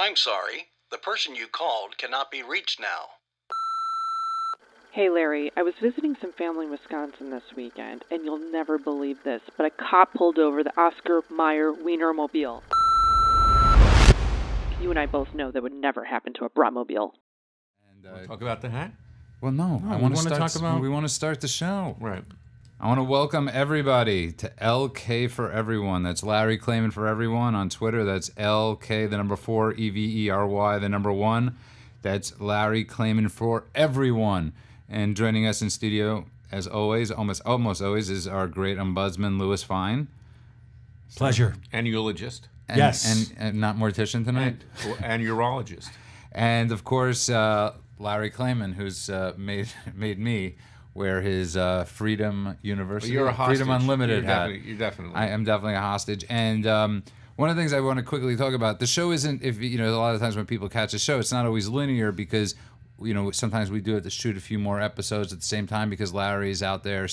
I'm sorry. The person you called cannot be reached now. Hey Larry, I was visiting some family in Wisconsin this weekend, and you'll never believe this, but a cop pulled over the Oscar Mayer Wienermobile. You and I both know that would never happen to a Bromobile. And talk about the hat? Well, no. I want to talk about. We want to start the show. Right. I want to welcome everybody to LK for Everyone. That's Larry Klayman for Everyone on Twitter. That's LK, the number 4, EVERY, the number 1. That's Larry Klayman for Everyone. And joining us in studio, as always, almost always, is our great ombudsman, Louis Fine. Pleasure. And eulogist. Yes. And not mortician tonight. And urologist. And, of course, Larry Klayman, who's made me wear his Freedom University, well, you're a hostage. Freedom Unlimited hat. You're definitely. I am definitely a hostage. And one of the things I want to quickly talk about, the show isn't, a lot of times when people catch a show, it's not always linear because, sometimes we do it to shoot a few more episodes at the same time because Larry's out there,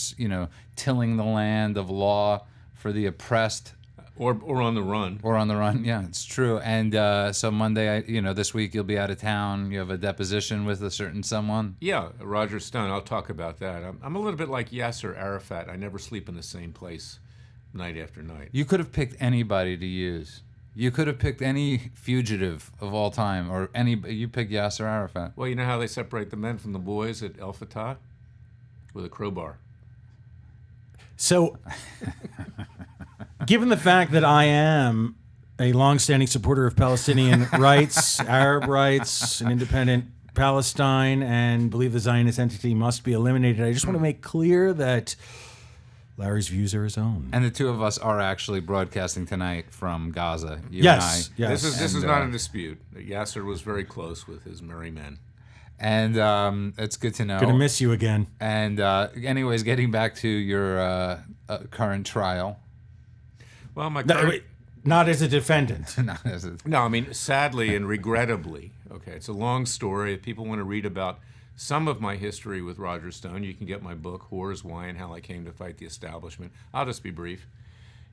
tilling the land of law for the oppressed. Or on the run. Or on the run, yeah, it's true. And so Monday, this week you'll be out of town. You have a deposition with a certain someone. Yeah, Roger Stone. I'll talk about that. I'm a little bit like Yasser Arafat. I never sleep in the same place night after night. You could have picked anybody to use. You could have picked any fugitive of all time, or you picked Yasser Arafat. Well, you know how they separate the men from the boys at El Fatah? With a crowbar. So, given the fact that I am a longstanding supporter of Palestinian rights, Arab rights, an independent Palestine, and believe the Zionist entity must be eliminated, I just want to make clear that Larry's views are his own. And the two of us are actually broadcasting tonight from Gaza. Yes. And I. Yes. This is not a dispute. Yasser was very close with his merry men. And it's good to know. Gonna miss you again. And anyways, getting back to your current trial. Well, not as a defendant. No, I mean, sadly and regrettably. Okay, it's a long story. If people want to read about some of my history with Roger Stone, you can get my book, Whores, Why, and How I Came to Fight the Establishment. I'll just be brief.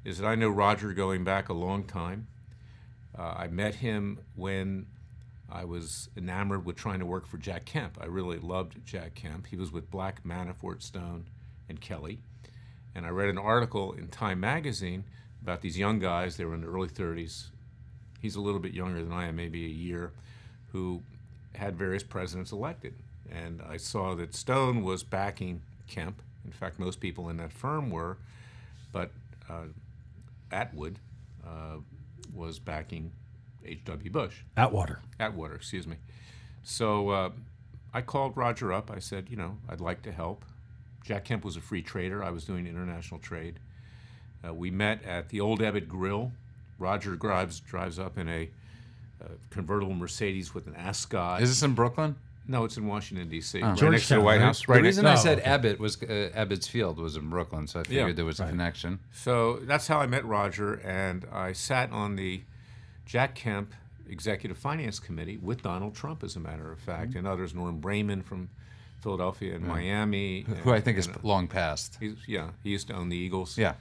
Is that I know Roger going back a long time. I met him when I was enamored with trying to work for Jack Kemp. I really loved Jack Kemp. He was with Black, Manafort, Stone, and Kelly. And I read an article in Time magazine about these young guys. They were in their early 30s. He's a little bit younger than I am, maybe a year, who had various presidents elected. And I saw that Stone was backing Kemp. In fact, most people in that firm were. But Atwood was backing H.W. Bush. Atwater, excuse me. So I called Roger up. I said, I'd like to help. Jack Kemp was a free trader. I was doing international trade. We met at the Old Ebbitt Grill. Roger drives up in a convertible Mercedes with an Ascot. Is this in Brooklyn? No, it's in Washington, D.C. Oh. Right next to the White House. The reason I said Ebbitt was Ebbitt's Field was in Brooklyn, so I figured there was a connection. So that's how I met Roger, and I sat on the Jack Kemp Executive Finance Committee with Donald Trump, as a matter of fact, and others, Norm Brayman from Philadelphia and Miami. Who I think is long past. He used to own the Eagles. Yeah.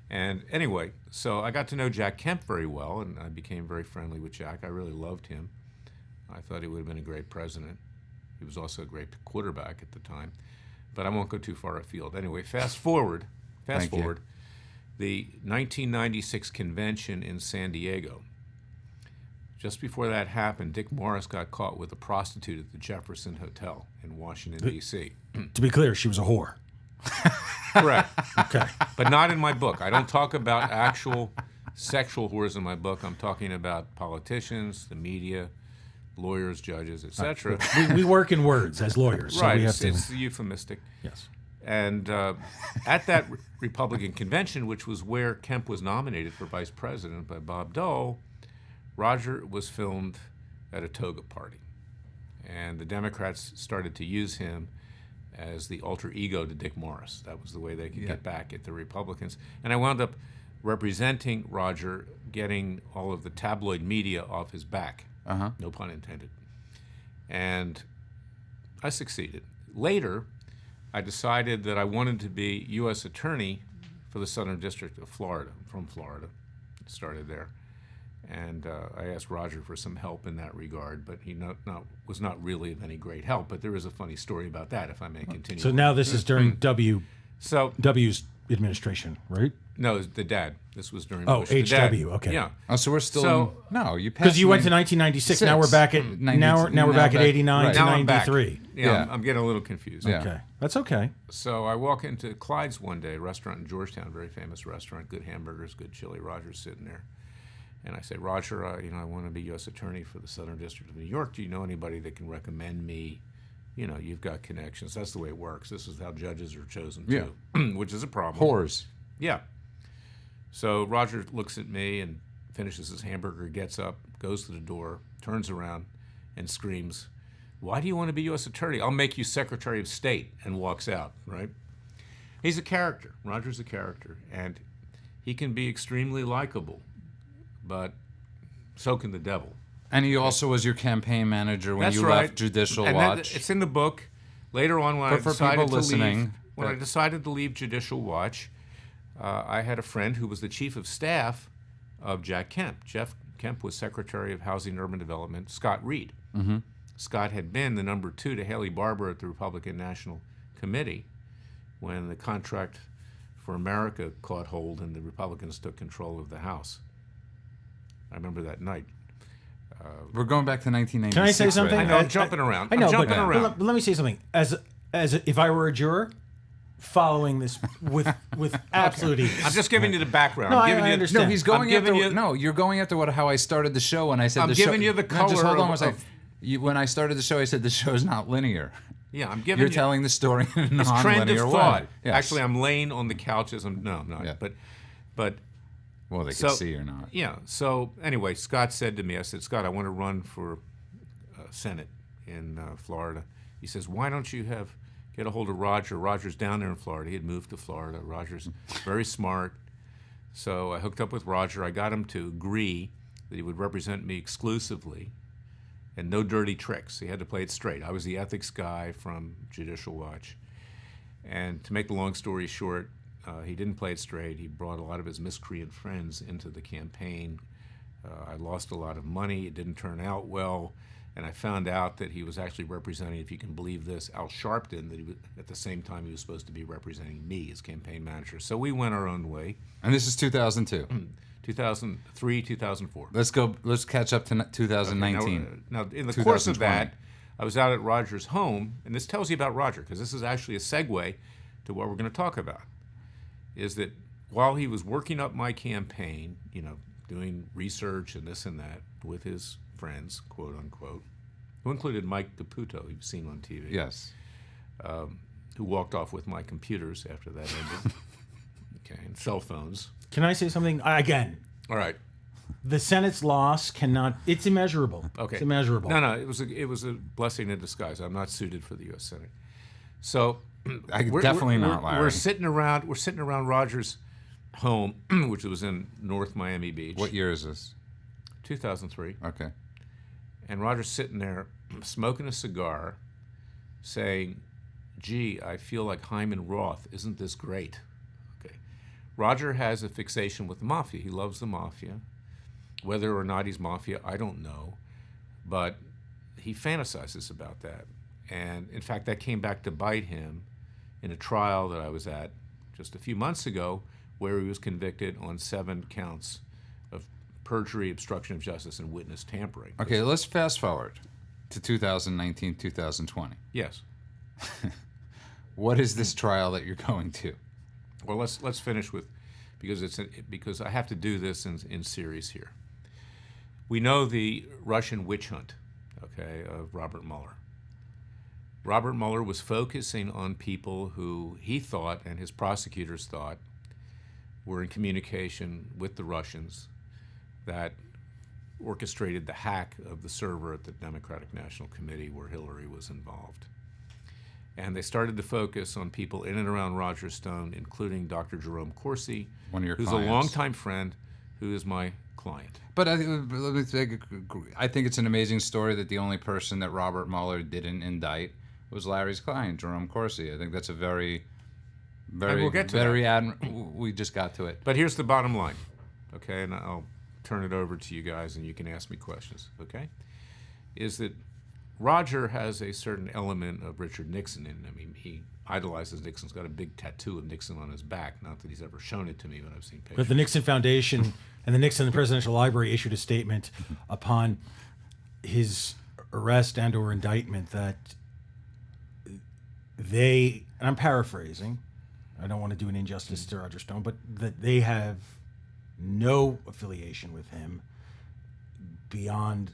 And anyway, so I got to know Jack Kemp very well, and I became very friendly with Jack. I really loved him. I thought he would have been a great president. He was also a great quarterback at the time. But I won't go too far afield. Anyway, fast forward, the 1996 convention in San Diego. Just before that happened, Dick Morris got caught with a prostitute at the Jefferson Hotel in Washington, D.C. To be clear, she was a whore. Correct. Okay. But not in my book. I don't talk about actual sexual whores in my book. I'm talking about politicians, the media, lawyers, judges, etc. We work in words as lawyers. So right. we have it's euphemistic. Yes. And at that Republican convention, which was where Kemp was nominated for vice president by Bob Dole, Roger was filmed at a toga party. And the Democrats started to use him as the alter ego to Dick Morris. That was the way they could get back at the Republicans. And I wound up representing Roger, getting all of the tabloid media off his back. No pun intended. And I succeeded. Later, I decided that I wanted to be U.S. Attorney for the Southern District of Florida. I'm from Florida. Started there. And I asked Roger for some help in that regard, but he was not really of any great help. But there is a funny story about that, if I may continue. So now this is during W's administration, right? No, the dad. This was during Oh, Bush. The dad. HW. Okay. Yeah. Oh, so we're still So- no. You passed Because you went to 90 1996. Now we're back at now we're back at 89 right. to Now I'm back. 93. Yeah, Yeah. I'm getting a little confused. Yeah. Okay, that's okay. So I walk into Clyde's one day, restaurant in Georgetown, very famous restaurant, good hamburgers, good chili. Roger's sitting there. And I say, Roger, I want to be U.S. Attorney for the Southern District of New York. Do you know anybody that can recommend me? You've got connections. That's the way it works. This is how judges are chosen, too, which is a problem. whores. Yeah. So Roger looks at me and finishes his hamburger, gets up, goes to the door, turns around, and screams, "Why do you want to be U.S. Attorney? I'll make you Secretary of State," and walks out, right? He's a character. Roger's a character, and he can be extremely likable, but so can the devil. And he also was your campaign manager when That's you right. left Judicial And Watch. it's in the book. Later on, when I For decided people to listening, leave, I decided to leave Judicial Watch, I had a friend who was the chief of staff of Jack Kemp. Jeff Kemp was Secretary of Housing and Urban Development. Scott Reed. Mm-hmm. Scott had been the number 2 to Haley Barbour at the Republican National Committee when the Contract for America caught hold and the Republicans took control of the House. I remember that night. We're going back to 1996. Can I say something? I know, I'm jumping around. I know, I'm jumping but, around. but let me say something. As if I were a juror, following this with absolute ease. I'm just giving you the background. No, I'm I giving you, understand. No, he's I'm going giving after. you- No, you're going after how I started the show when I said I'm the show. giving you the No, just color hold on one of- second. When I started the show, I said the show's not linear. Yeah, I'm giving You're you telling the story in a this trend non-linear of way. thought. Yes. Actually, I'm laying on the couch as I'm not. Yeah. But well, they so- can see or not. yeah. So anyway, Scott said to me, I said, Scott, I want to run for Senate in Florida. He says, why don't you get a hold of Roger? Roger's down there in Florida. He had moved to Florida. Roger's very smart. So I hooked up with Roger. I got him to agree that he would represent me exclusively and no dirty tricks. He had to play it straight. I was the ethics guy from Judicial Watch. And to make the long story short, he didn't play it straight. He brought a lot of his miscreant friends into the campaign. I lost a lot of money. It didn't turn out well. And I found out that he was actually representing, if you can believe this, Al Sharpton, that he was, at the same time he was supposed to be representing me as campaign manager. So we went our own way. And this is 2002. 2003, 2004. Let's catch up to 2019. Okay, now, in the course of 2020. that, I was out at Roger's home, and this tells you about Roger, because this is actually a segue to what we're going to talk about, is that while he was working up my campaign, doing research and this and that with his friends, quote unquote, who included Mike Caputo, you've seen on TV, Yes. who walked off with my computers after that ended, and cell phones. Can I say something again? All right. The Senate's loss cannot. It's immeasurable. Okay. It's immeasurable. No, it was a blessing in disguise. I'm not suited for the U.S. Senate. So Definitely not, Larry. We're sitting around Roger's home, which was in North Miami Beach. What year is this? 2003. Okay. And Roger's sitting there smoking a cigar, saying, "Gee, I feel like Hyman Roth. Isn't this great?" Okay. Roger has a fixation with the mafia. He loves the mafia. Whether or not he's mafia, I don't know. But he fantasizes about that. And in fact, that came back to bite him in a trial that I was at just a few months ago, where he was convicted on 7 counts of perjury, obstruction of justice, and witness tampering. Okay, let's fast forward to 2019, 2020. Yes. What is this trial that you're going to? Well, let's finish with, because I have to do this in series here. We know the Russian witch hunt, okay, of Robert Mueller. Robert Mueller was focusing on people who he thought, and his prosecutors thought, were in communication with the Russians that orchestrated the hack of the server at the Democratic National Committee where Hillary was involved. And they started to focus on people in and around Roger Stone, including Dr. Jerome Corsi, One of your who's clients. a longtime friend, who is my client. But I think it's an amazing story that the only person that Robert Mueller didn't indict was Larry's client, Jerome Corsi. I think that's a very, very, we'll get to very we just got to it. But here's the bottom line, okay, and I'll turn it over to you guys and you can ask me questions, okay, is that Roger has a certain element of Richard Nixon in him. I mean, he idolizes Nixon. He's got a big tattoo of Nixon on his back. Not that he's ever shown it to me, but I've seen pictures. But the Nixon Foundation and the Nixon Presidential Library issued a statement upon his arrest and or indictment that they, and I'm paraphrasing, I don't want to do an injustice to Roger Stone, but that they have no affiliation with him beyond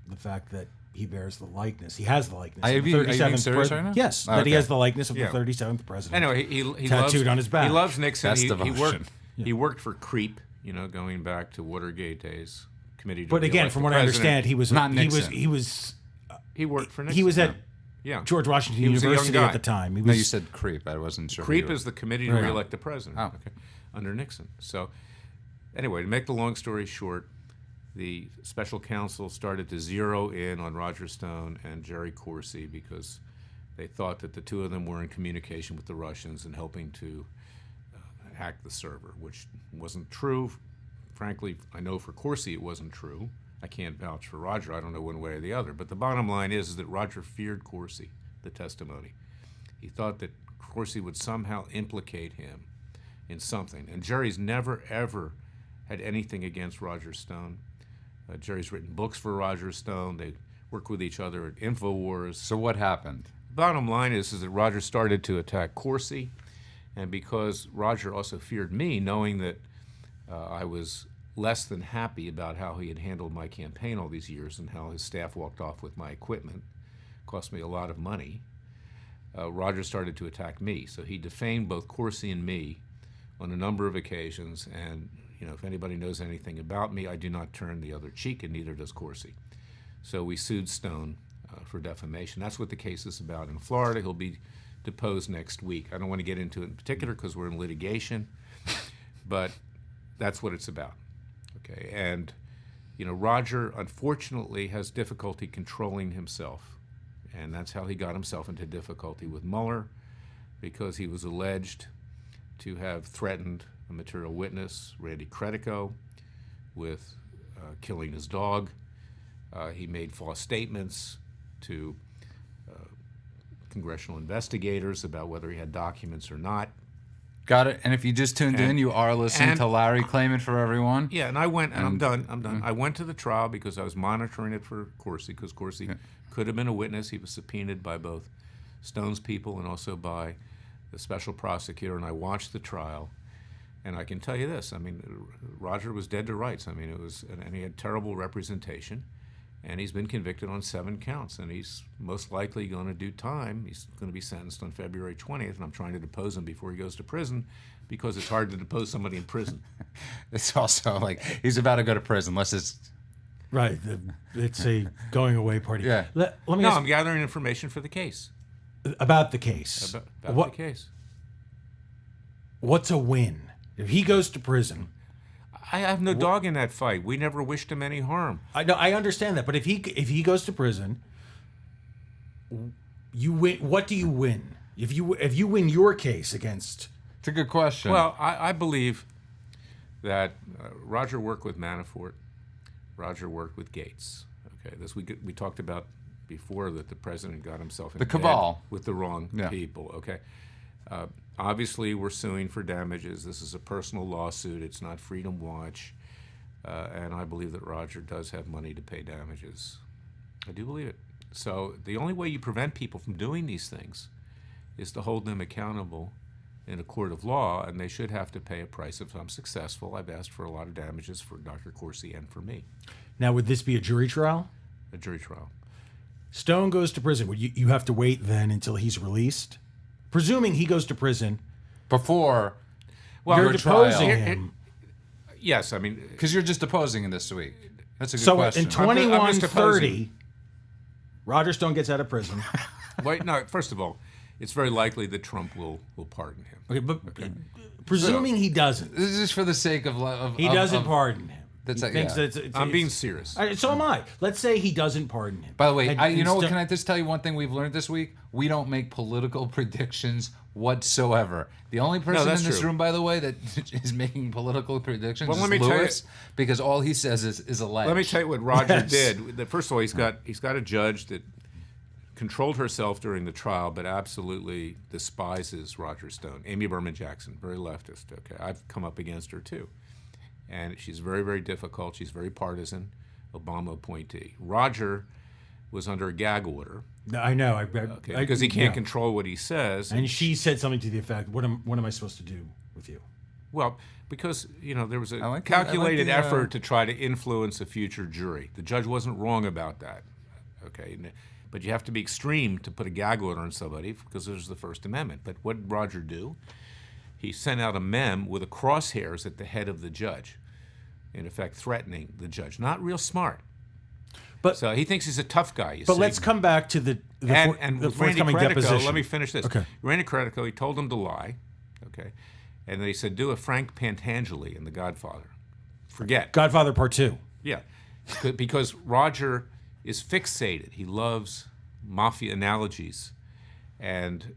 the fact that he bears the likeness. He has the likeness. Are you being serious right now? Yes, that he has the likeness of the 37th president. Anyway, he tattooed loves, on his back. He loves Nixon. That's he devotion. He worked for Creep, going back to Watergate days. Committee. To But again, re-elect from the what I president. understand, he was Not Nixon. He worked for Nixon. he was at yeah. George Washington He was a young University guy. at the time. He No, was you said creep. I wasn't sure. Creep is the committee to Right. re-elect the president. Oh. Okay, under Nixon. So, anyway, to make the long story short, the special counsel started to zero in on Roger Stone and Jerry Corsi because they thought that the two of them were in communication with the Russians and helping to hack the server, which wasn't true. Frankly, I know for Corsi it wasn't true. I can't vouch for Roger. I don't know one way or the other. But the bottom line is that Roger feared Corsi, the testimony. He thought that Corsi would somehow implicate him in something. And Jerry's never, ever had anything against Roger Stone. Jerry's written books for Roger Stone. They work with each other at InfoWars. So what happened? Bottom line is that Roger started to attack Corsi, and because Roger also feared me, knowing that I was less than happy about how he had handled my campaign all these years and how his staff walked off with my equipment, cost me a lot of money, Roger started to attack me. So he defamed both Corsi and me on a number of occasions, and if anybody knows anything about me, I do not turn the other cheek, and neither does Corsi. So we sued Stone for defamation. That's what the case is about in Florida. He'll be deposed next week. I don't want to get into it in particular because we're in litigation, but that's what it's about. Okay, and Roger unfortunately has difficulty controlling himself, and that's how he got himself into difficulty with Mueller, because he was alleged to have threatened a material witness, Randy Credico, with killing his dog. He made false statements to congressional investigators about whether he had documents or not. Got it. And if you just tuned in, you are listening to Larry Klayman for everyone. Yeah, and I went, and I'm done. I went to the trial because I was monitoring it for Corsi, because Corsi could have been a witness. He was subpoenaed by both Stone's people and also by the special prosecutor, and I watched the trial. And I can tell you this, I mean, Roger was dead to rights. I mean, and he had terrible representation, and he's been convicted on 7 counts, and he's most likely going to do time. He's going to be sentenced on February 20th, and I'm trying to depose him before he goes to prison, because it's hard to depose somebody in prison. It's also like he's about to go to prison. Let's just... Right. It's a going away party. Yeah. Let me No, ask I'm gathering information for the case. about the case. About the case. What's a win? If he goes to prison, I have no dog in that fight. We never wished him any harm. I know, I understand that, but if he goes to prison, you win. What do you win? If you win your case against? It's a good question. Well, I believe that Roger worked with Manafort. Roger worked with Gates. Okay, this we talked about before, that the president got himself in The bed cabal. with the wrong people. Okay, obviously we're suing for damages. This is a personal lawsuit. It's not Freedom Watch, and I believe that Roger does have money to pay damages. I do believe it. So the only way you prevent people from doing these things is to hold them accountable in a court of law, and they should have to pay a price if I'm successful. I've asked for a lot of damages for Dr. Corsi and for me. Now, would this be a jury trial? A jury trial. Stone goes to prison. Would you have to wait then until he's released? Presuming he goes to prison, before Well, you're your trial. deposing him. Yes, I mean, Because you're just deposing him this week. That's a good So question. in 2130, Roger Stone gets out of prison. wait, no. First of all, it's very likely that Trump will pardon him. Okay, but presuming he doesn't, This is just for the sake of he doesn't pardon him. That's He thinks yeah. that I'm being serious. So am I. Let's say he doesn't pardon him. By the way, And you know what? instead- Can I just tell you one thing we've learned this week? We don't make political predictions whatsoever. The only person in that's this true. room, by the way, that is making political predictions Well, is let me tell you- Lewis, because all he says is alleged. Let me tell you what Roger Yes. did. First of all, he's got a judge that controlled herself during the trial, but absolutely despises Roger Stone. Amy Berman Jackson, very leftist. Okay, I've come up against her too, and she's very, very difficult. She's very partisan, Obama appointee. Roger was under a gag order, I know. because he can't control what he says. And she said something to the effect, what am I supposed to do with you? Well, because there was a I like calculated the, effort to try to influence a future jury. The judge wasn't wrong about that. Okay, but you have to be extreme to put a gag order on somebody because there's the First Amendment. But what did Roger do? He sent out a mem with a crosshairs at the head of the judge, in effect threatening the judge. Not real smart. But So he thinks he's a tough guy. You but see. let's come back to the and with Randy forthcoming Credico, deposition. let me finish this. Okay. Randy Credico, he told him to lie, okay, and they said do a Frank Pantangeli in The Godfather. Forget. Godfather Part 2. Yeah, because Roger is fixated. He loves mafia analogies, and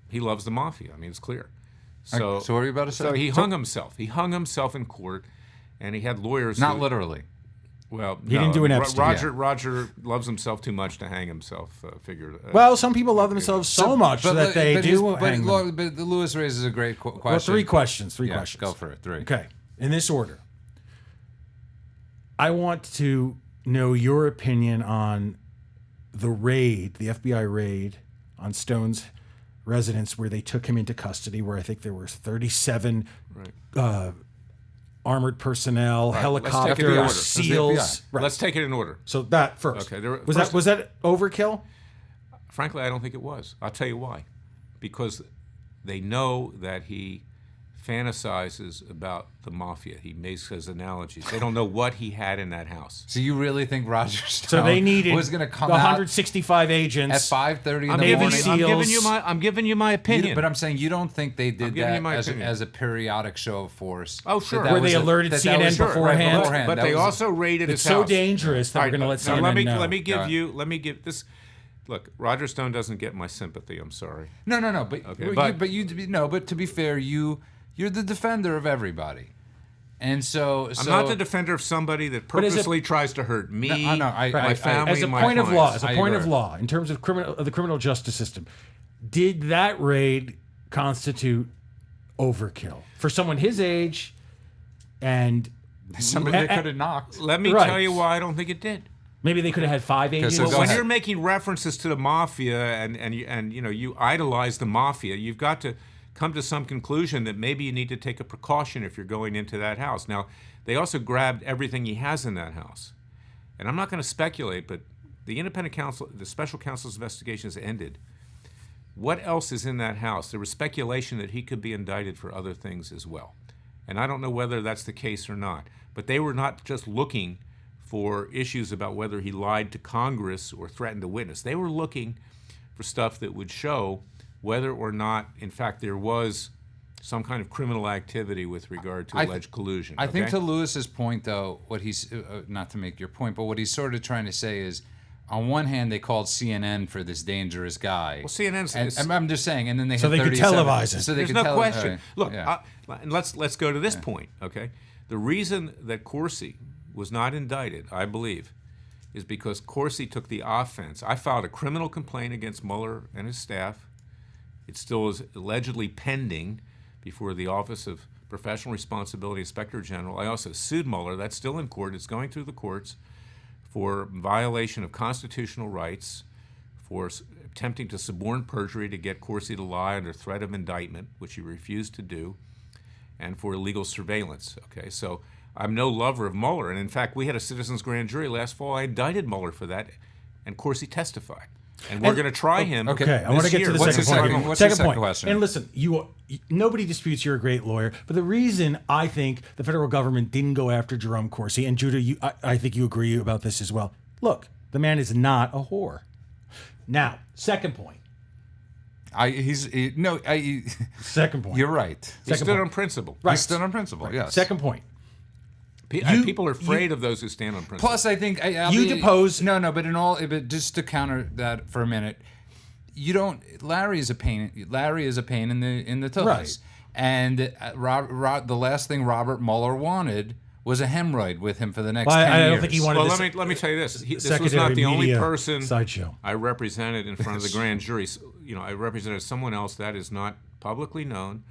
he loves the mafia. I mean, it's clear. So, So what were you about to say? So he hung himself. He hung himself in court, and he had lawyers. Not who- literally. Well, He didn't do an Epstein. Roger loves himself too much to hang himself. Well, some people love themselves so much that they do hang them. But Lewis raises a great question. Well, three questions. Three Yeah, questions. go for it. Three. Okay. In this order. I want to know your opinion on the raid, the FBI raid on Stone's residence where they took him into custody, where I think there were 37 armored personnel, let's take it in order. helicopters, That's the SEALs. FBI. Right. Let's take it in order. So that first. Okay, Was that overkill? Frankly, I don't think it was. I'll tell you why. Because they know that he fantasizes about the mafia. He makes his analogies. They don't know what he had in that house. So you really think Roger Stone So they needed was going to come the out 165 agents at 5:30 in I'm the giving, morning? you, I'm, giving SEAls. you my, I'm giving you my You opinion. don't- but I'm saying you don't think they did giving you that my as opinion. a periodic show of force. Oh, sure. That Where was they a- alerted that CNN was- beforehand. But That they was- also raided It's his so house. dangerous that All we're going to let now CNN know. let me give Yeah. you. Let me give this. Look, Roger Stone doesn't get my sympathy. I'm sorry. No. But Okay, but to be fair, you're the defender of everybody, and so I'm not the defender of somebody that But is it- purposely tries to hurt me, I- my family, as a and my point of law, clients. as a I point of agree. law, in terms of the criminal justice system, did that raid constitute overkill for someone his age? And somebody that could have knocked. Let me Right. tell you why I don't think it did. maybe they could have had 5 agents. so But go when ahead. you're making references to the mafia and you idolize the mafia, you've got to come to some conclusion that maybe you need to take a precaution if you're going into that house. Now, they also grabbed everything he has in that house. And I'm not going to speculate, but the independent counsel, the special counsel's investigation has ended. What else is in that house? There was speculation that he could be indicted for other things as well. And I don't know whether that's the case or not. But they were not just looking for issues about whether he lied to Congress or threatened a witness. They were looking for stuff that would show whether or not, in fact, there was some kind of criminal activity with regard to alleged collusion. I think okay? to Lewis's point, though, what he's not to make your point, but what he's sort of trying to say is, on one hand, they called CNN for this dangerous guy. Well, CNN's... And I'm just saying, and then they So had they could 37 televise it. So they There's could no question. Look, yeah. and let's go to this point, okay? The reason that Corsi was not indicted, I believe, is because Corsi took the offense. I filed a criminal complaint against Mueller and his staff. It still is allegedly pending before the Office of Professional Responsibility Inspector General. I also sued Mueller. That's still in court. It's going through the courts for violation of constitutional rights, for attempting to suborn perjury to get Corsi to lie under threat of indictment, which he refused to do, and for illegal surveillance. Okay, so I'm no lover of Mueller, and in fact, we had a citizens' grand jury last fall. I indicted Mueller for that, and Corsi testified, and we're going to try him. Okay, I want to get to the What's second the point. second- what's the Second second point. question? And listen, nobody disputes you're a great lawyer, but the reason I think the federal government didn't go after Jerome Corsi, and Judah, I think you agree about this as well. Look, the man is not a whore. Now, second point. Second point. You're right. He Second stood point. on principle. Right. He stood on principle. Yes. Second point. People are afraid of those who stand on principle. Plus, I think depose. No, but just to counter that for a minute, you don't. Larry is a pain in the tuchus. Right. And the last thing Robert Mueller wanted was a hemorrhoid with him for the next Well, 10 I years. don't think he wanted. Well, this let me tell you this. This was secondary not the only media person sideshow. I represented in front of the grand jury. I represented someone else that is not publicly known,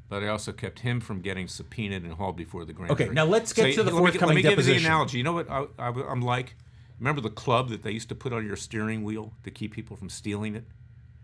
but I also kept him from getting subpoenaed and hauled before the grand Okay, jury. now let's get to the forthcoming Let me give you the deposition. analogy. You know what I'm like? Remember the club that they used to put on your steering wheel to keep people from stealing it?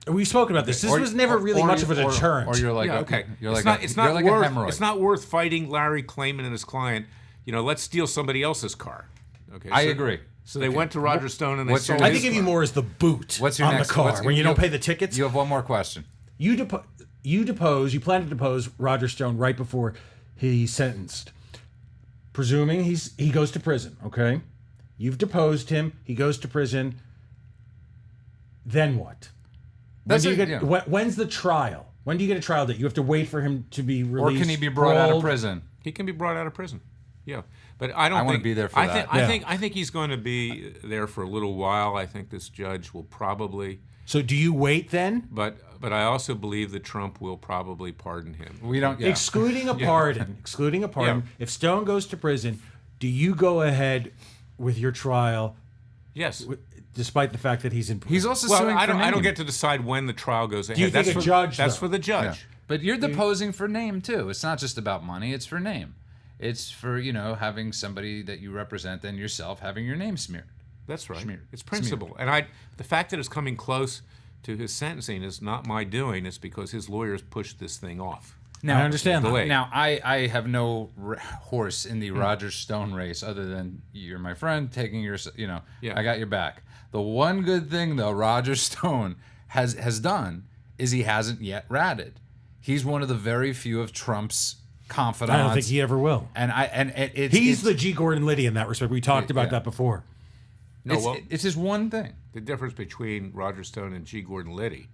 We've spoken about this. This was never really much of a deterrent. Or you're like, Yeah, okay. You're like it's you're not like worth. a hemorrhoid. It's not worth fighting Larry Klayman and his client. Let's steal somebody else's car. Okay. I agree. So they went to Roger Stone and they What's your sold I his think of you car. more as the boot What's your on next the car what's- when you don't pay the tickets. You have one more question. You plan to depose Roger Stone right before he's sentenced. Presuming he goes to prison, okay? You've deposed him, he goes to prison. Then what? When's the trial? When do you get a trial date? You have to wait for him to be Or released. can he be brought out of paroled? prison? He can be brought out of prison. Yeah, but I don't. I wanna think, be there for I that. I think he's going to be there for a little while. I think this judge will probably. So do you wait then? But I also believe that Trump will probably pardon him. We don't. Yeah. Excluding a pardon. Yeah. If Stone goes to prison, do you go ahead with your trial Yes. despite the fact that he's in prison? He's also Well, suing I for don't. name. I don't get to decide when the trial goes ahead. you think that's a for, judge, That's though? for the judge. Yeah. But you're deposing for name too. It's not just about money. It's for name. It's for having somebody that you represent and yourself having your name smeared. That's right. Smeared. It's principle. And the fact that it's coming close to his sentencing is not my doing. It's because his lawyers pushed this thing off. I understand that. Delay. Now, I have no horse in the Roger Stone race other than you're my friend, taking your, Yeah. I got your back. The one good thing, though, Roger Stone has done is he hasn't yet ratted. He's one of the very few of Trump's confidants. I don't think he ever will. He's the G. Gordon Liddy in that respect. We talked about that before. It's his one thing. The difference between Roger Stone and G. Gordon Liddy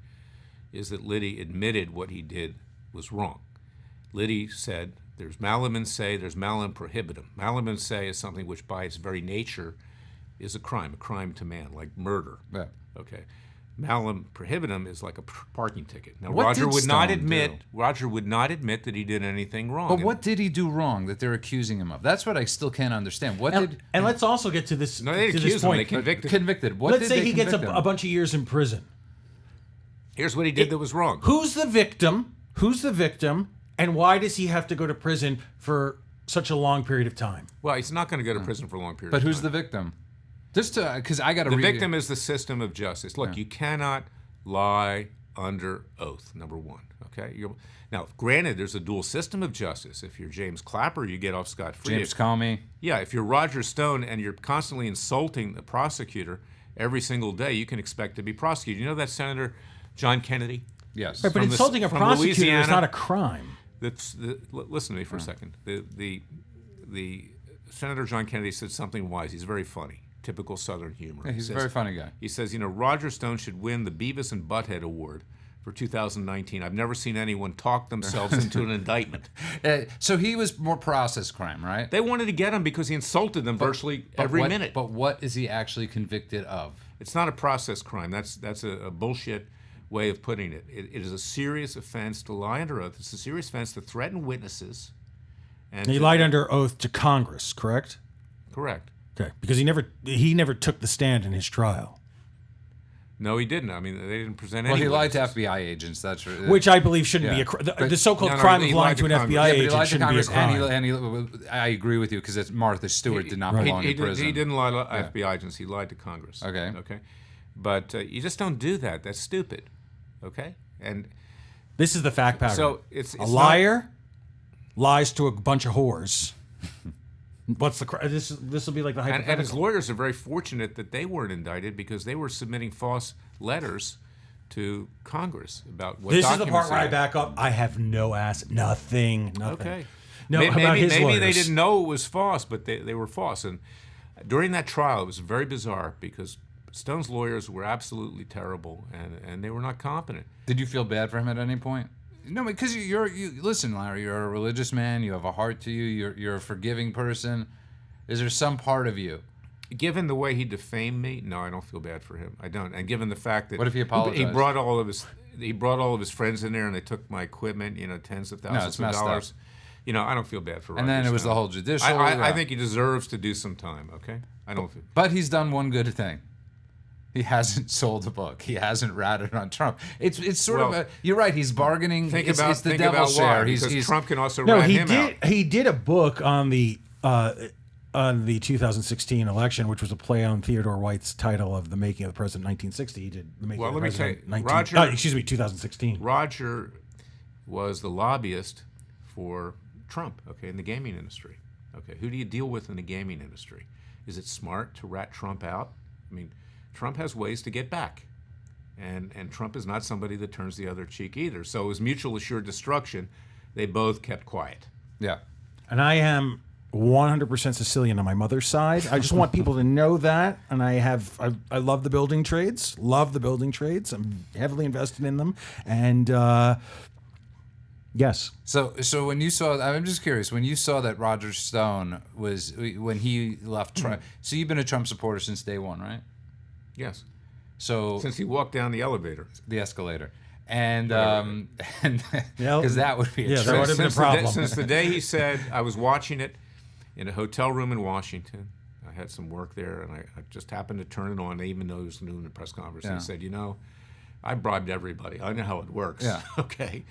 is that Liddy admitted what he did was wrong. Liddy said, there's malum in se, there's malum prohibitum. Malum in se is something which by its very nature is a crime to man, like murder. Yeah. Okay. Malum prohibitum is like a parking ticket. Now What Roger did would not Stone admit do? Roger would not admit that he did anything wrong. But what did he do wrong that they're accusing him of? That's what I still can't understand. And let's also get to this, No, they to accused this him. They point. convicted. Convicted. What Let's did say they he gets convict him? a bunch of years in prison. Here's what he did that was wrong. Who's the victim? And why does he have to go to prison for such a long period of time? Well, he's not going to go to prison for a long period But of time. who's the victim? Just because I got to The read victim is the system of justice. Look, you cannot lie under oath, number one. Okay? Now, granted, there's a dual system of justice. If you're James Clapper, you get off scot-free. James Comey. Yeah, if you're Roger Stone and you're constantly insulting the prosecutor every single day, you can expect to be prosecuted. You know that Senator John Kennedy? Yes. Right, but From insulting a from prosecutor is Louisiana. not a crime. Listen to me for a second. The Senator John Kennedy said something wise. He's very funny. Typical Southern humor. Yeah, he's a very funny guy. He says, Roger Stone should win the Beavis and Butthead Award for 2019. I've never seen anyone talk themselves into an indictment. So he was more process crime, right? They wanted to get him because he insulted them virtually every minute. But what is he actually convicted of? It's not a process crime. That's a bullshit way of putting it. It is a serious offense to lie under oath. It's a serious offense to threaten witnesses. And He lied under oath to Congress, correct? Correct. Okay, because he never took the stand in his trial, No, he didn't. I mean, they didn't present Well, any he lied to witnesses. FBI agents. That's right. which I believe shouldn't be Yeah. a crime. But- The so-called No, crime he of lying lied to an to Congress. FBI Yeah, But he agent lied to shouldn't be a Congress, crime. I agree with you because Martha Stewart did not belong in prison. He didn't lie to FBI agents. He lied to Congress. Okay. Okay. But you just don't do that. That's stupid. Okay. And This is the fact pattern. so it's a not- liar lies to a bunch of whores. What's the crime? This will be like the hypothetical. And his lawyers are very fortunate that they weren't indicted because they were submitting false letters to Congress about what This is the documents part where they I had. back up. I have no ass. Nothing. Okay. No, maybe, about his maybe they lawyers. didn't know it was false, but they were false. And during that trial, it was very bizarre because Stone's lawyers were absolutely terrible and they were not competent. Did you feel bad for him at any point? No, because you listen, Larry. You're a religious man. You have a heart to you. You're a forgiving person. Is there some part of you? Given the way he defamed me, no, I don't feel bad for him. I don't. And given the fact that What if he apologized? He brought all of his friends in there, and they took my equipment, tens of thousands it's of messed dollars. up. I don't feel bad for Roger And then it was Stone. the whole judicial. I think he deserves to do some time. Okay, I don't feel. But he's done one good thing. He hasn't sold a book. He hasn't ratted on Trump. It's sort of a. You're right. He's bargaining. It's the Think devil's about why, share. because Trump can also No, rat he him did. out. He did a book on the 2016 election, which was a play on Theodore White's title of The Making of the President 1960. He did The Making Well, of the let me tell President you, Roger- 2016. Roger was the lobbyist for Trump, okay, in the gaming industry. Okay, who do you deal with in the gaming industry? Is it smart to rat Trump out? I mean, Trump has ways to get back, and Trump is not somebody that turns the other cheek either. So it was mutual assured destruction. They both kept quiet. Yeah. And I am 100% Sicilian on my mother's side. I just want people to know that. And I love the building trades. Love the building trades. I'm heavily invested in them. And yes. So when you saw, I'm just curious, when you saw that Roger Stone when he left Trump, so you've been a Trump supporter since day one, right? Yes, So since he walked down the elevator. the escalator. And Yeah. because that would be a Yeah, that trip. would have been a Since the day- problem. since the day he said, I was watching it in a hotel room in Washington. I had some work there, and I just happened to turn it on, even though he was doing the press conference. Yeah. He said, I bribed everybody. I know how it works. Yeah. Okay.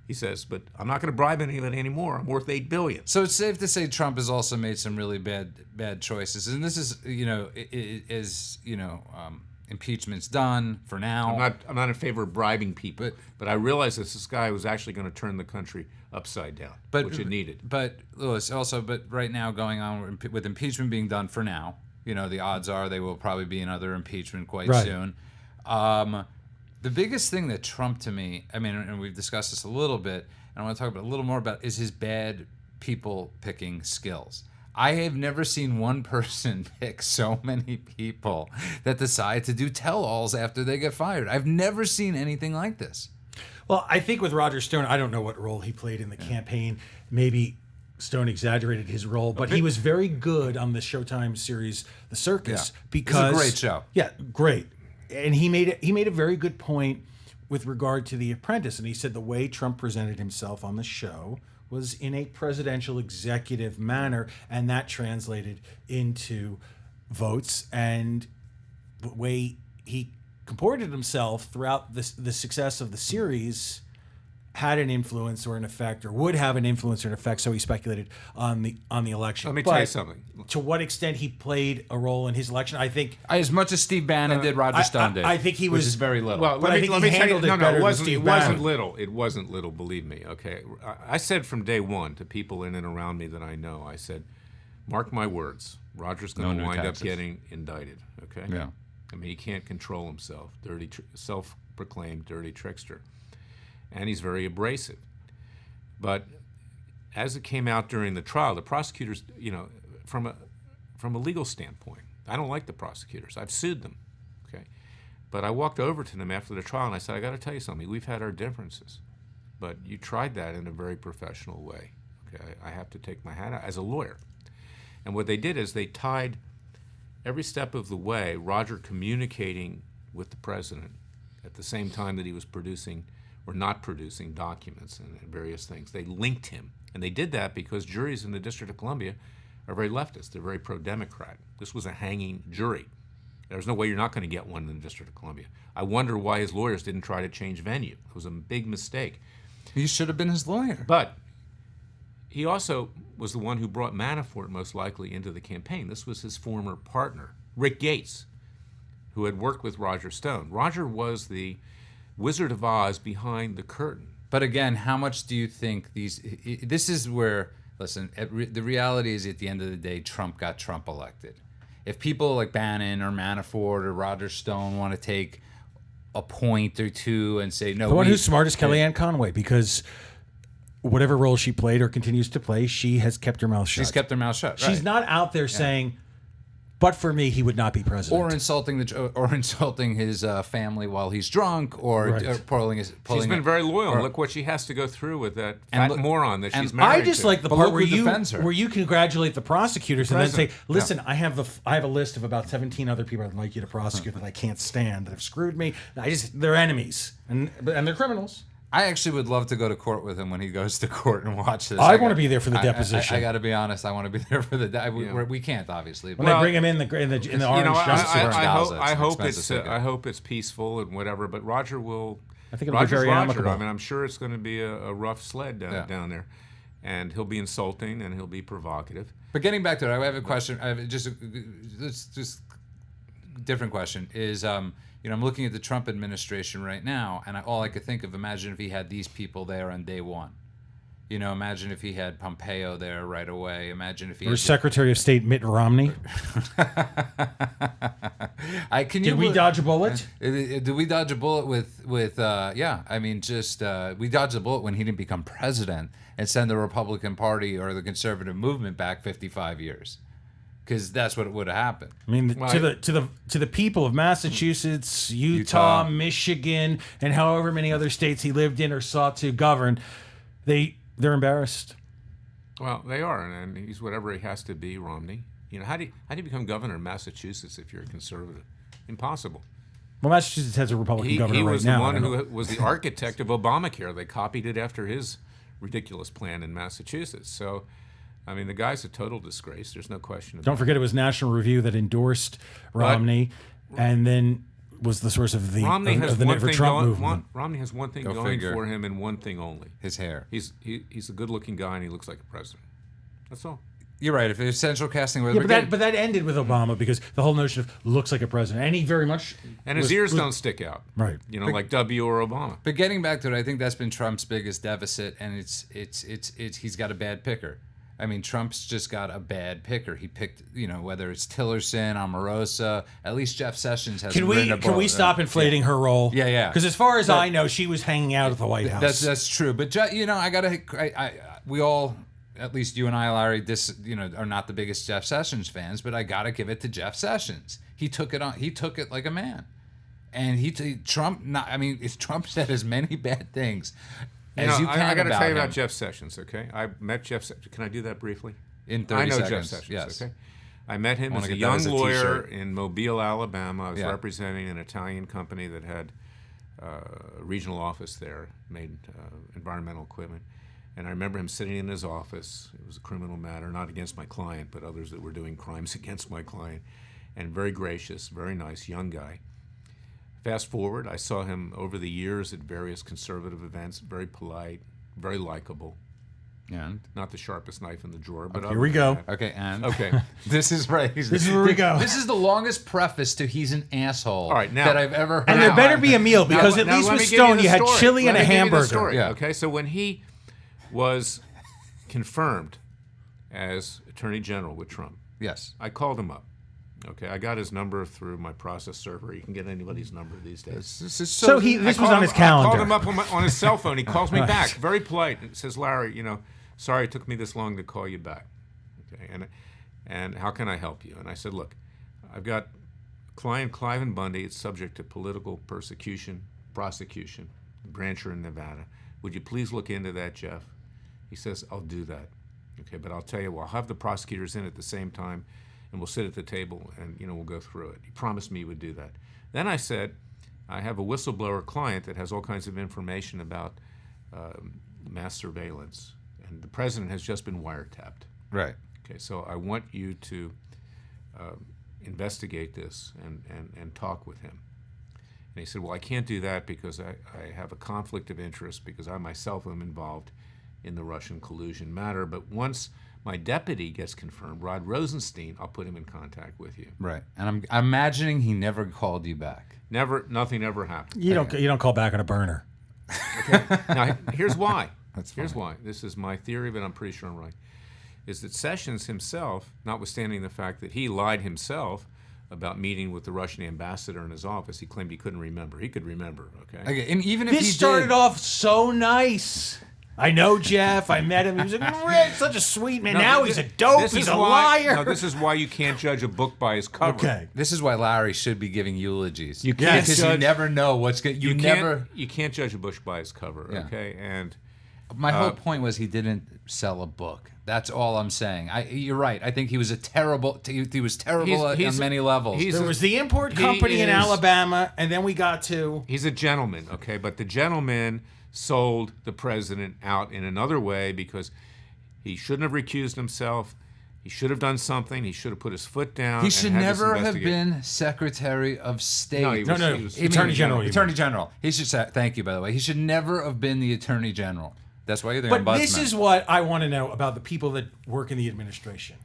He says, but I'm not going to bribe anybody anymore. I'm worth $8 billion. So it's safe to say Trump has also made some really bad choices, and this is impeachment's done for now. I'm not in favor of bribing people, but I realized that this guy was actually going to turn the country upside down, which it needed. But Louis, but right now going on with impeachment being done for now, the odds are they will probably be another impeachment quite Right. soon. The biggest thing that Trump, to me, and we've discussed this a little bit, and I want to talk about a little more about, is his bad people picking skills. I have never seen one person pick so many people that decide to do tell-alls after they get fired. I've never seen anything like this. Well, I think with Roger Stone, I don't know what role he played in the campaign. Maybe Stone exaggerated his role, but he was very good on the Showtime series, The Circus, Yeah. because It's a great show. Yeah, great. And he made a very good point with regard to The Apprentice, and he said the way Trump presented himself on the show was in a presidential executive manner, and that translated into votes, and the way he comported himself throughout the success of the series had an influence or an effect, or would have an influence or an effect, so he speculated on the election. Let me tell you something. To what extent he played a role in his election, I think As much as Steve Bannon did, Roger Stone did. I think he which was is very little. Well, But I think he handled it better it than wasn't, Steve it wasn't Bannon. little. It wasn't little, believe me. Okay, I said from day one to people in and around me that I know, I said, mark my words, Roger's going No to new wind taxes. up getting indicted. Okay. Yeah. I mean, he can't control himself. Self-proclaimed dirty trickster, and he's very abrasive. But as it came out during the trial, the prosecutors, from a legal standpoint, I don't like the prosecutors. I've sued them, okay? But I walked over to them after the trial and I said, I got to tell you something. We've had our differences, but you tried that in a very professional way, okay? I have to take my hat out as a lawyer. And what they did is they tied every step of the way, Roger communicating with the president at the same time that he was producing or not producing documents and various things. They linked him. And they did that because juries in the District of Columbia are very leftist. They're very pro-Democrat. This was a hanging jury. There's no way you're not going to get one in the District of Columbia. I wonder why his lawyers didn't try to change venue. It was a big mistake. You should have been his lawyer. But he also was the one who brought Manafort most likely into the campaign. This was his former partner, Rick Gates, who had worked with Roger Stone. Roger was the Wizard of Oz behind the curtain. But again, how much do you think this is where, listen, the reality is at the end of the day, Trump got Trump elected. If people like Bannon or Manafort or Roger Stone want to take a point or two and say, no, the one who's smart is Kellyanne Conway, because whatever role she played or continues to play, she has kept her mouth shut. she's kept her mouth shut. She's right. not out there saying, But for me, he would not be president. Or insulting his family while he's drunk, or Right. pulling She's been very loyal. Look what she has to go through with that fat moron that she's married I just to. like the But part look where who defends her. you congratulate the prosecutors and then say, President. "Listen, I have a list of about 17 other people I'd like you to prosecute that I can't stand that have screwed me. They're enemies and they're criminals." I actually would love to go to court with him when he goes to court and watch this. I wanna be there for the deposition. I got to be honest. I want to be there for the. We can't obviously. When But they bring him in the orange jumpsuit. I hope it's peaceful and whatever. But Roger will. I think it'll be Roger's very Roger. amicable. I mean, I'm sure it's going to be a rough sled down there, and he'll be insulting and he'll be provocative. But getting back to it, I have a question. I have just different question is. I'm looking at the Trump administration right now, and all I could think of, imagine if he had these people there on day one. Imagine if he had Pompeo there right away. Imagine if he Or had Secretary of State Mitt Romney. Did we dodge a bullet? Did we dodge a bullet with we dodged a bullet when he didn't become president and send the Republican Party or the conservative movement back 55 years. Because that's what would have happened. I mean, to the people of Massachusetts, Utah, Michigan, and however many other states he lived in or sought to govern, they're embarrassed. Well, they are, and he's whatever he has to be, Romney. How do you become governor of Massachusetts if you're a conservative? Impossible. Well, Massachusetts has a Republican governor right now. He was the one who was the architect of Obamacare. They copied it after his ridiculous plan in Massachusetts. So, I mean, the guy's a total disgrace. There's no question about it. Don't forget it was National Review that endorsed Romney, and then was the source of the Romney has the one Never thing Trump going. movement. Romney has one thing Go going figure. for him, and one thing only: his hair. He's a good-looking guy, and he looks like a president. That's all. You're right. If it's central casting, Yeah, but that ended with Obama because the whole notion of looks like a president, and he very much And his ears don't stick out, right. Like W or Obama. But getting back to it, I think that's been Trump's biggest deficit, and it's he's got a bad picker. I mean, Trump's just got a bad picker. He picked, whether it's Tillerson, Omarosa, at least Jeff Sessions has. Can we stop inflating her role? Yeah. Because as far as I know, she was hanging out at the White House. That's true. But we all, at least you and I, Larry, are not the biggest Jeff Sessions fans, but I gotta give it to Jeff Sessions. He took it on. He took it like a man, and Trump. Trump said as many bad things. I got to tell you about Jeff Sessions, okay? I met Jeff Sessions. Can I do that briefly? In 30 I know seconds. Jeff Sessions, Yes. okay? I met him I as wanna a get that young as a lawyer t-shirt. in Mobile, Alabama. I was Yeah. representing an Italian company that had a regional office there, made environmental equipment. And I remember him sitting in his office. It was a criminal matter, not against my client, but others that were doing crimes against my client. And very gracious, very nice, young guy. Fast forward, I saw him over the years at various conservative events, very polite, very likable. And Not the sharpest knife in the drawer, but Here we go. okay, and Okay. this is right. This is where we go. This is the longest preface to "he's an asshole" All right, now- that I've ever heard. And there better be a meal because at Now, least let with me give you Stone the you had story. chili and Let a me give you the hamburger. story, Yeah. Okay, so when he was confirmed as Attorney General with Trump, Yes. I called him up. Okay, I got his number through my process server. You can get anybody's number these days. This is So this was on his calendar. I called him up on his cell phone. He calls me back, very polite, and says, "Larry, sorry it took me this long to call you back. Okay, and how can I help you?" And I said, "Look, I've got client Cliven Bundy. It's subject to political prosecution, Brancher in Nevada. Would you please look into that, Jeff?" He says, "I'll do that." Okay, but I'll tell you, I'll have the prosecutors in at the same time, and we'll sit at the table and we'll go through it. He promised me he would do that. Then I said, I have a whistleblower client that has all kinds of information about mass surveillance, and the president has just been wiretapped. Right. Okay, so I want you to investigate this and talk with him. And he said, "Well, I can't do that because I have a conflict of interest because I myself am involved in the Russian collusion matter. But once my deputy gets confirmed, Rod Rosenstein, I'll put him in contact with you." Right. And I'm imagining he never called you back. Nothing ever happened. You don't call back on a burner. Now, here's why. Here's why. This is my theory, but I'm pretty sure I'm right. Is that Sessions himself, notwithstanding the fact that he lied himself about meeting with the Russian ambassador in his office, he claimed he couldn't remember. He could remember, okay? Okay. And even if This he started did, off so nice. I know Jeff. I met him. He was such a sweet man. Now he's a dope. He's a liar. No, this is why you can't judge a book by its cover. Okay. This is why Larry should be giving eulogies. You can't because you never know what's going. You never. You can't judge a book by its cover. Yeah. Okay, and my whole point was he didn't sell a book. That's all I'm saying. You're right. I think he was terrible. He was terrible on many levels. There was the import company in Alabama, and then we got to. He's a gentleman, okay, but the gentleman sold the president out in another way because he shouldn't have recused himself. He should have done something. He should have put his foot down. He should never have been Secretary of State. No, he was Attorney General. Attorney General. He should say, thank you, by the way. He should never have been the Attorney General. That's why you're the ombudsman. But this is what I want to know about the people that work in the administration.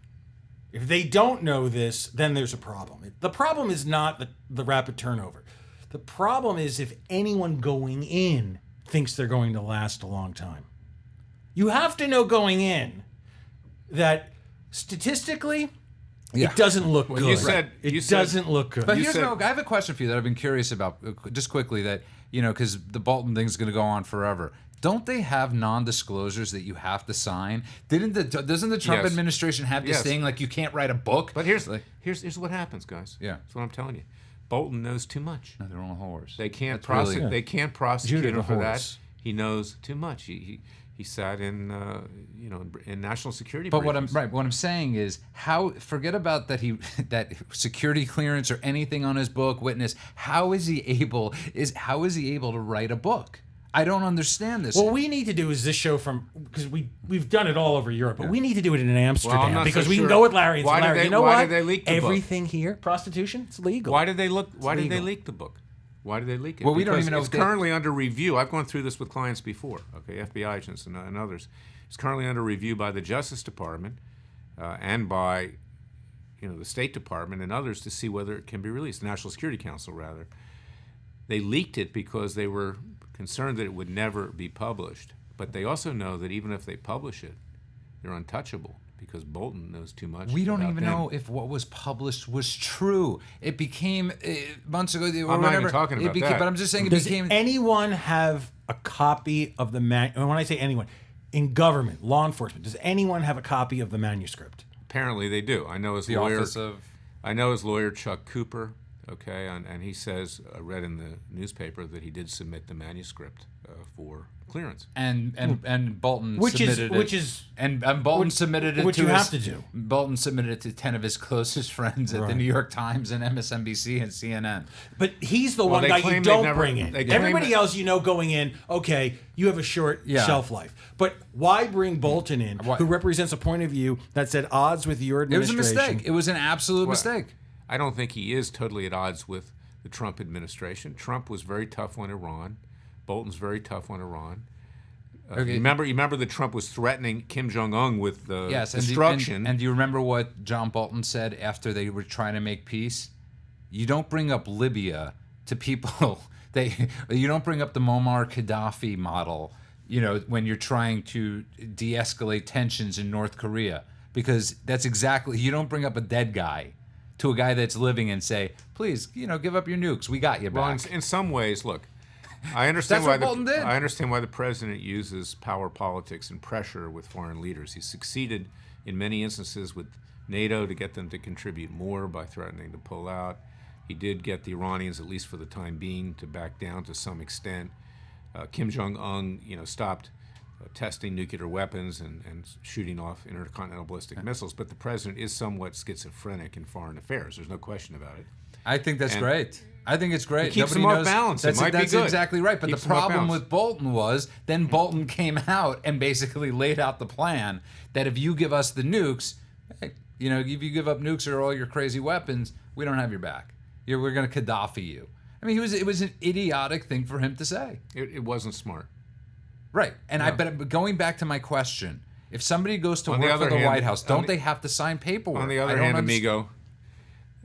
If they don't know this, then there's a problem. The problem is not the rapid turnover. The problem is if anyone going in thinks they're going to last a long time. You have to know going in that statistically, it doesn't look good. You doesn't look good. But I have a question for you that I've been curious about, just quickly, that, because the Bolton thing's going to go on forever. Don't they have non-disclosures that you have to sign? Doesn't the Trump administration have this thing like you can't write a book? But here's what happens, guys. Yeah. That's what I'm telling you. Bolton knows too much. No, they're all whores. They can't prosecute. They can't prosecute him for that. He knows too much. He sat in in national security. But briefings. what I'm saying is forget about that security clearance or anything on his book. Witness. How is he able to write a book? I don't understand this. What we need to do is this show because we've done it all over Europe, but we need to do it in Amsterdam because we can go with Larry and say, Larry, why did they leak the book? Everything here, prostitution, it's legal. Why did they leak the book? Why did they leak it? Well, we don't even know. It's currently under review. I've gone through this with clients before. Okay, FBI agents and others. It's currently under review by the Justice Department and by the State Department and others to see whether it can be released. The National Security Council, rather. They leaked it because they were concerned that it would never be published. But they also know that even if they publish it, they're untouchable because Bolton knows too much. We don't even know if what was published was true. It became months ago. Or I'm not even talking about that. But I'm just saying Does anyone have a copy of the and when I say anyone, in government, law enforcement, does anyone have a copy of the manuscript? Apparently they do. I know his lawyer, Chuck Cooper. Okay, and he says, I read in the newspaper that he did submit the manuscript for clearance. And Bolton submitted Bolton submitted it to 10 of his closest friends at the New York Times and MSNBC and CNN. But he's the one guy you don't bring in. Everybody else going in, okay, you have a short shelf life. But why bring Bolton in, who represents a point of view that's at odds with your administration? It was a mistake. It was an absolute mistake. I don't think he is totally at odds with the Trump administration. Trump was very tough on Iran. Bolton's very tough on Iran. Okay. Remember that Trump was threatening Kim Jong-un with destruction. And do you remember what John Bolton said after they were trying to make peace? You don't bring up Libya to people. You don't bring up the Muammar Gaddafi model, when you're trying to de-escalate tensions in North Korea, because that's exactly, you don't bring up a dead guy to a guy that's living and say, please, give up your nukes. We got you back. Well, in some ways, look, I understand That's what Bolton did. I understand why the president uses power politics and pressure with foreign leaders. He succeeded in many instances with NATO to get them to contribute more by threatening to pull out. He did get the Iranians, at least for the time being, to back down to some extent. Kim Jong-un, stopped testing nuclear weapons and shooting off intercontinental ballistic missiles. But the president is somewhat schizophrenic in foreign affairs. There's no question about it. I think that's great. I think it's great. It keeps them off balance. It might be good. That's exactly right. But the problem with Bolton was then Bolton came out and basically laid out the plan that if you give us the nukes, if you give up nukes or all your crazy weapons, we don't have your back. We're going to Gaddafi you. I mean, it was an idiotic thing for him to say. It wasn't smart. Right. And but going back to my question, if somebody goes to work for the White House, don't they have to sign paperwork? On the other hand, amigo,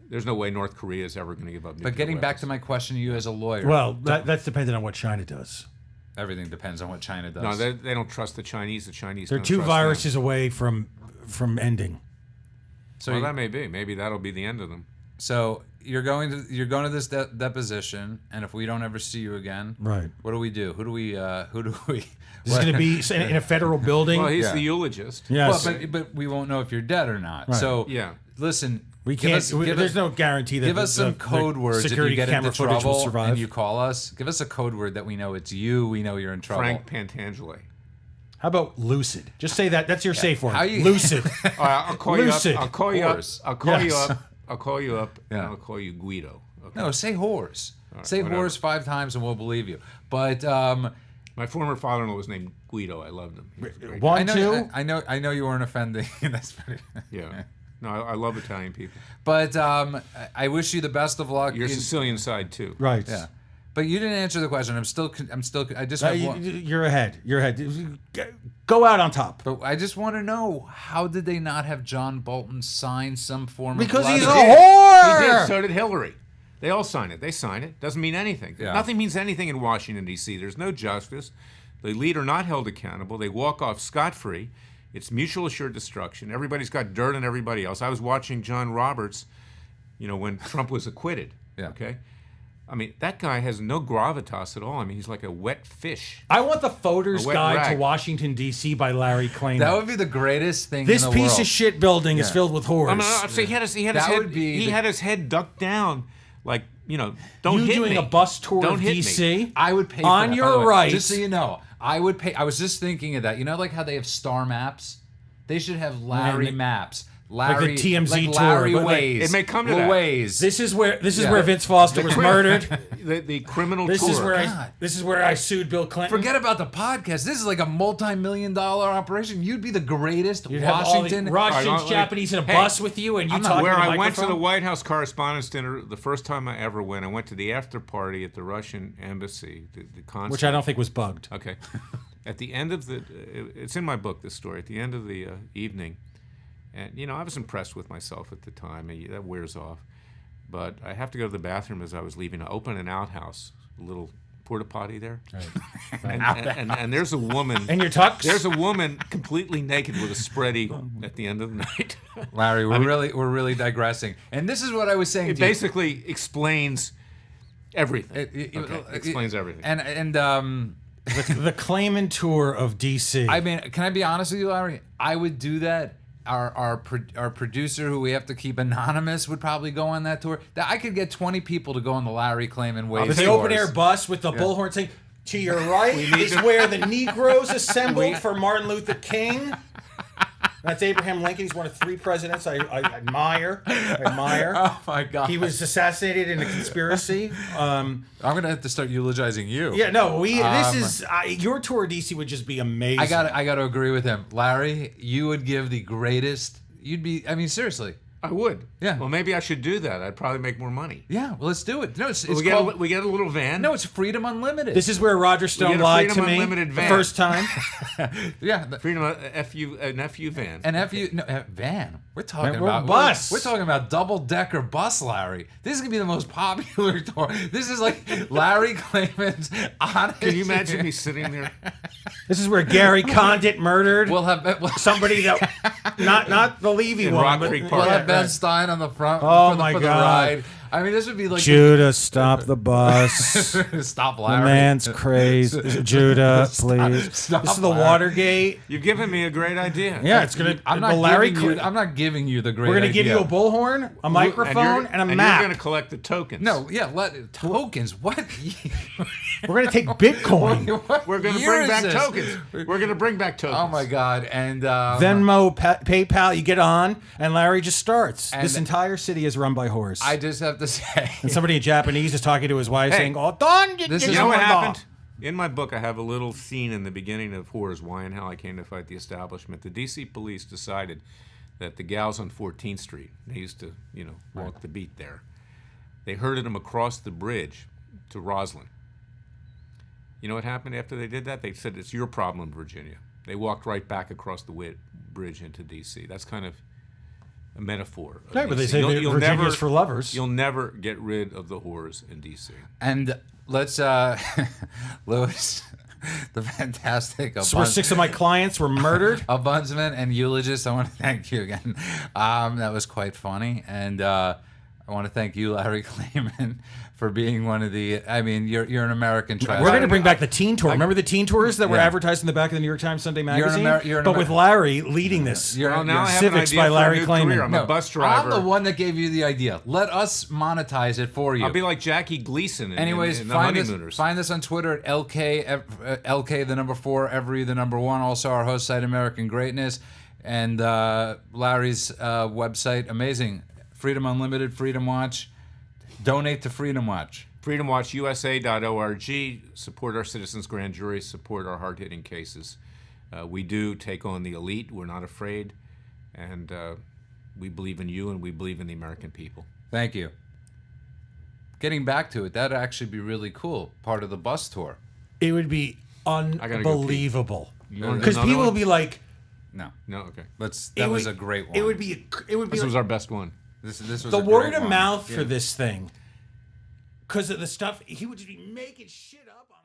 there's no way North Korea is ever going to give up nuclear But getting weapons. back to my question to you as a lawyer. Well, that's dependent on what China does. Everything depends on what China does. No, they don't trust the Chinese. The Chinese They're don't two trust viruses them. away from ending. So that may be. Maybe that'll be the end of them. So you're going to this deposition, and if we don't ever see you again, Right. what do we do? Who do we? This is going to be in a federal building. Well, he's Yeah. the eulogist. Yes. Well, but we won't know if you're dead or not. Right. So Yeah. listen, we give can't. us- There's no guarantee that give us some the code words if security you get camera into footage will trouble survive. and you call us. Give us a code word that we know it's you. We know you're in trouble. Frank Pantangeli. How about lucid? Just say that. That's your safe word. How you- Lucid. All right, I'll call Lucid. you up. I'll call you up. Horse. I'll call you Yes. up. I'll call you up. Yeah. And I'll call you Guido. Okay? No, say horse. Say whatever. horse 5 times and we'll believe you. But My former father-in-law was named Guido. I loved him. He was a great guy. One, I know, two. I know you weren't offending. That's pretty. Yeah. No, I love Italian people. But I wish you the best of luck. Your Sicilian side too. Right. Yeah. But you didn't answer the question. I just have one. You're ahead. You're ahead. Go out on top. But I just want to know, how did they not have John Bolton sign some form Because of he's a letter? whore. He did. So did Hillary. They all sign it. They sign it. Doesn't mean anything. Yeah. Nothing means anything in Washington, D.C. There's no justice. The leader not held accountable. They walk off scot-free. It's mutual assured destruction. Everybody's got dirt on everybody else. I was watching John Roberts, when Trump was acquitted. Yeah. Okay? I mean, that guy has no gravitas at all. I mean, he's like a wet fish. I want the Voter's A wet Guide to rag. Washington, D.C. by Larry Klayman. That would be the greatest thing This in the piece world. of shit building is filled with whores. I mean, I'm saying he had his That head. would be He the- had his head ducked down, like don't you hit doing me. a bus tour Don't of hit me. D.C. I would pay On for that, your by the way. right. Just so you know, I would pay. I was just thinking of that. You know, like how they have star maps? They should have Larry Man, maps. the Larry, TMZ tour, Larry but, like, Ways. it may come to that. Ways. This is where Yeah. where Vince Foster was murdered. The criminal This tour. is where God. this is where I sued Bill Clinton. Forget about the podcast. This is like a multi-million-dollar operation. You'd be the greatest You'd have all the Washington. Russians, All right, Japanese in a hey, bus with you, and you I'm not- talking where to the I went to the microphone? White House Correspondents' Dinner the first time I ever went. I went to the after party at the Russian embassy, the consulate. which I don't think was bugged. Okay. At the end of it's in my book, this story. At the end of the evening, and I was impressed with myself at the time. That wears off. But I have to go to the bathroom as I was leaving. I open an outhouse, a little porta potty there, and there's a woman. And your tux? There's a woman completely naked with a spread eagle at the end of the night. Larry, we're really digressing. And this is what I was saying. It to you. basically explains everything. It Explains everything. And The Klayman tour of D.C. I mean, can I be honest with you, Larry? I would do that. Our producer, who we have to keep anonymous, would probably go on that tour. I could get 20 people to go on the Larry Klayman Ways With the tours. open air bus with the bullhorn saying, "To your right is where the Negroes assembled for Martin Luther King." That's Abraham Lincoln. He's one of 3 presidents I admire. Oh my God! He was assassinated in a conspiracy. I'm gonna have to start eulogizing you. Yeah, no, this is your tour of DC would just be amazing. I got to agree with him, Larry. You would give the greatest. You'd be. I mean, seriously. I would. Yeah. Well, maybe I should do that. I'd probably make more money. Yeah. Well, let's do it. No, it's we called. get a little van. No, it's Freedom Unlimited. This is where Roger Stone get a lied to Freedom me Unlimited the van. first time. yeah. Freedom an FU van. An FU van. We're talking We're about bus. We're talking about double-decker bus, Larry. This is gonna be the most popular tour. This is like Larry Klayman's honest. Can you imagine me sitting there? This is where Gary Condit murdered We'll have somebody that not the Levy In one, Rock but Creek we'll Park. have Ben Stein on the front. Oh, for the, my for the God. ride. I mean, this would be like Judah, stop the bus. stop, The Larry. man's crazy. Judah, please. Stop, This is the Larry. Watergate. You've given me a great idea. Yeah, it's gonna. I'm not Larry. giving you. I'm not giving you the great. We're gonna give you a idea. bullhorn, a microphone, and a map. You're going to collect the tokens. No, yeah, tokens. What? We're gonna take Bitcoin, What We're going to year bring is back this? tokens. We're going to bring back tokens. Oh my God! And Venmo, PayPal. You get on, and Larry just starts. And- This entire city is run by whores. I just have to say, And somebody in Japanese is talking to his wife, Hey, saying, "Oh, Don, this is- You know what happened? In my book, I have a little scene in the beginning of Whores, Why and How I Came to Fight the Establishment. The D.C. police decided that the gals on 14th Street, they used to, walk the beat there, they herded them across the bridge to Roslyn. You know what happened after they did that? They said, it's your problem, Virginia. They walked right back across the bridge into D.C. That's kind of a metaphor. of Right, but they DC. say You'll Virginia's never- for lovers. You'll never get rid of the whores in D.C. and let's Louis, the fantastic. So where 6 of my clients were murdered. A bundsman and eulogist. I want to thank you again. That was quite funny, and I want to thank you, Larry Klayman, for being one of the. I mean, you're an American treasure. We're going to bring back the teen tour. Remember the teen tours that were advertised in the back of the New York Times Sunday magazine? But with Larry leading this. Well, now I have Civics an idea by Larry for a new Klayman. career. I'm a bus driver. I'm the one that gave you the idea. Let us monetize it for you. I'll be like Jackie Gleason in, Anyways, in the find Honeymooners. us on Twitter at LK the number 4, every the number 1. Also, our host site, American Greatness, and Larry's website, amazing. Freedom Unlimited, Freedom Watch. Donate to Freedom Watch. FreedomWatchUSA.org. Support our citizens' grand jury. Support our hard-hitting cases. We do take on the elite. We're not afraid, and we believe in you, and we believe in the American people. Thank you. Getting back to it, that'd actually be really cool. Part of the bus tour. It would be unbelievable. Because people will be like, No, okay. That was a great one. It would be. This was our best one. This was the a great word of one. mouth for this thing. Because of the stuff he would just be making shit up.